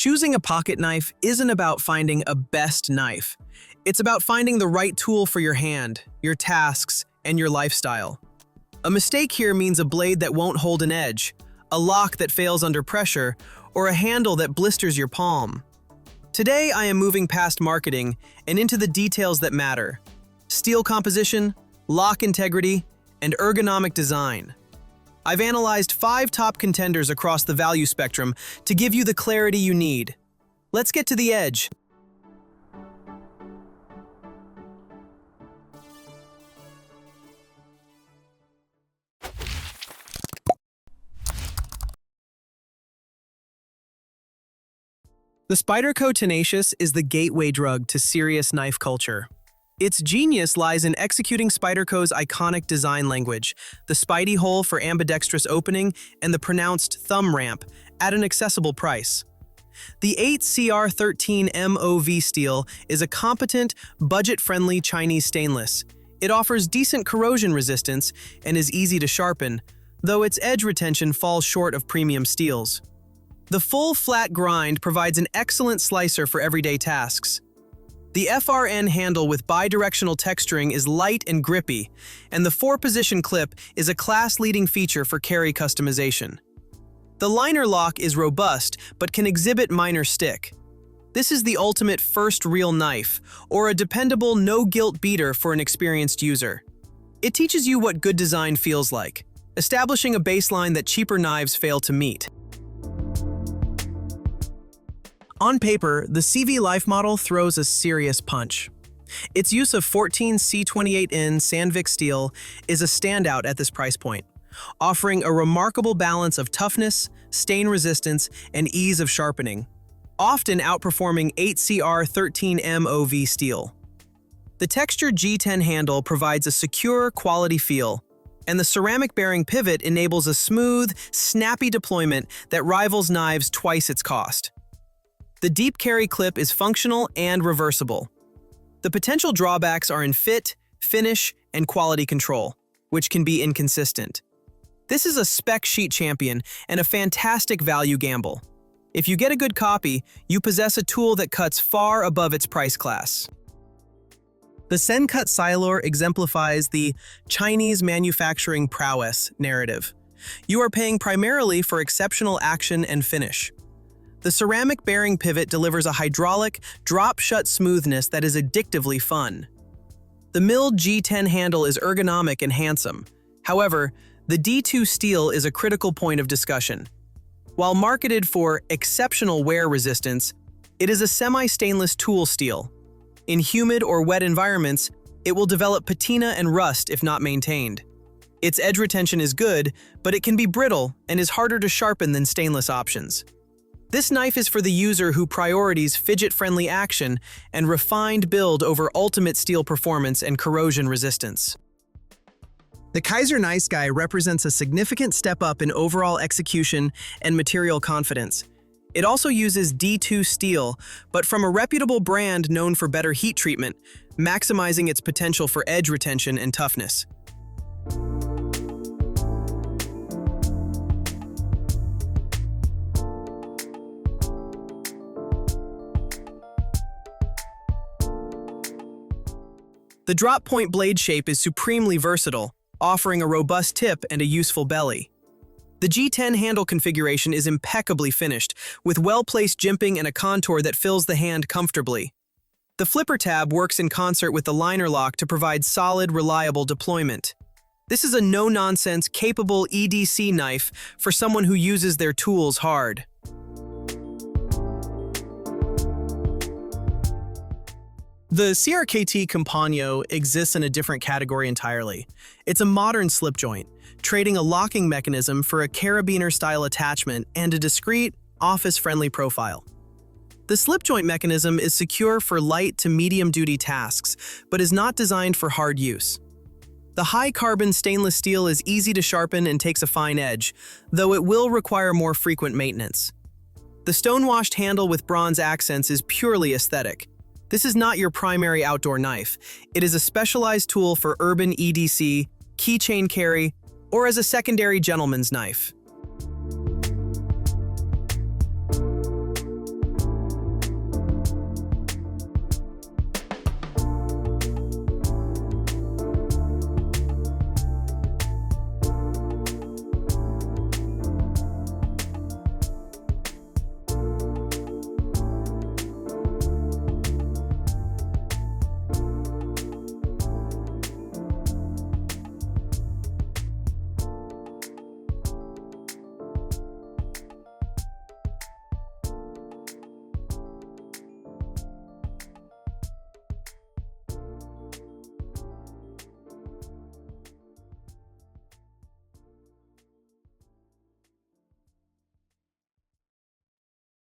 Choosing a pocket knife isn't about finding a best knife. It's about finding the right tool for your hand, your tasks, and your lifestyle. A mistake here means a blade that won't hold an edge, a lock that fails under pressure, or a handle that blisters your palm. Today, I am moving past marketing and into the details that matter: steel composition, lock integrity, and ergonomic design. I've analyzed 5 top contenders across the value spectrum to give you the clarity you need. Let's get to the edge. The Spyderco Tenacious is the gateway drug to serious knife culture. Its genius lies in executing Spyderco's iconic design language, the Spidey hole for ambidextrous opening and the pronounced thumb ramp, at an accessible price. The 8CR13 MOV steel is a competent, budget-friendly Chinese stainless. It offers decent corrosion resistance and is easy to sharpen, though its edge retention falls short of premium steels. The full flat grind provides an excellent slicer for everyday tasks. The FRN handle with bidirectional texturing is light and grippy, and the 4-position clip is a class-leading feature for carry customization. The liner lock is robust but can exhibit minor stick. This is the ultimate first real knife, or a dependable no-guilt beater for an experienced user. It teaches you what good design feels like, establishing a baseline that cheaper knives fail to meet. On paper, the CVLIFE model throws a serious punch. Its use of 14 C28N Sandvik steel is a standout at this price point, offering a remarkable balance of toughness, stain resistance, and ease of sharpening, often outperforming 8CR13 MOV steel. The textured G10 handle provides a secure, quality feel, and the ceramic bearing pivot enables a smooth, snappy deployment that rivals knives twice its cost. The deep carry clip is functional and reversible. The potential drawbacks are in fit, finish, and quality control, which can be inconsistent. This is a spec sheet champion and a fantastic value gamble. If you get a good copy, you possess a tool that cuts far above its price class. The SENCUT Sylor exemplifies the Chinese manufacturing prowess narrative. You are paying primarily for exceptional action and finish. The ceramic bearing pivot delivers a hydraulic, drop-shut smoothness that is addictively fun. The milled G10 handle is ergonomic and handsome. However, the D2 steel is a critical point of discussion. While marketed for exceptional wear resistance, it is a semi-stainless tool steel. In humid or wet environments, it will develop patina and rust if not maintained. Its edge retention is good, but it can be brittle and is harder to sharpen than stainless options. This knife is for the user who prioritizes fidget-friendly action and refined build over ultimate steel performance and corrosion resistance. The Kizer Nice Guy represents a significant step up in overall execution and material confidence. It also uses D2 steel, but from a reputable brand known for better heat treatment, maximizing its potential for edge retention and toughness. The drop point blade shape is supremely versatile, offering a robust tip and a useful belly. The G10 handle configuration is impeccably finished, with well-placed jimping and a contour that fills the hand comfortably. The flipper tab works in concert with the liner lock to provide solid, reliable deployment. This is a no-nonsense, capable EDC knife for someone who uses their tools hard. The CRKT Compano exists in a different category entirely. It's a modern slip joint, trading a locking mechanism for a carabiner-style attachment and a discreet, office-friendly profile. The slip joint mechanism is secure for light to medium-duty tasks, but is not designed for hard use. The high-carbon stainless steel is easy to sharpen and takes a fine edge, though it will require more frequent maintenance. The stone-washed handle with bronze accents is purely aesthetic. This is not your primary outdoor knife. It is a specialized tool for urban EDC, keychain carry, or as a secondary gentleman's knife.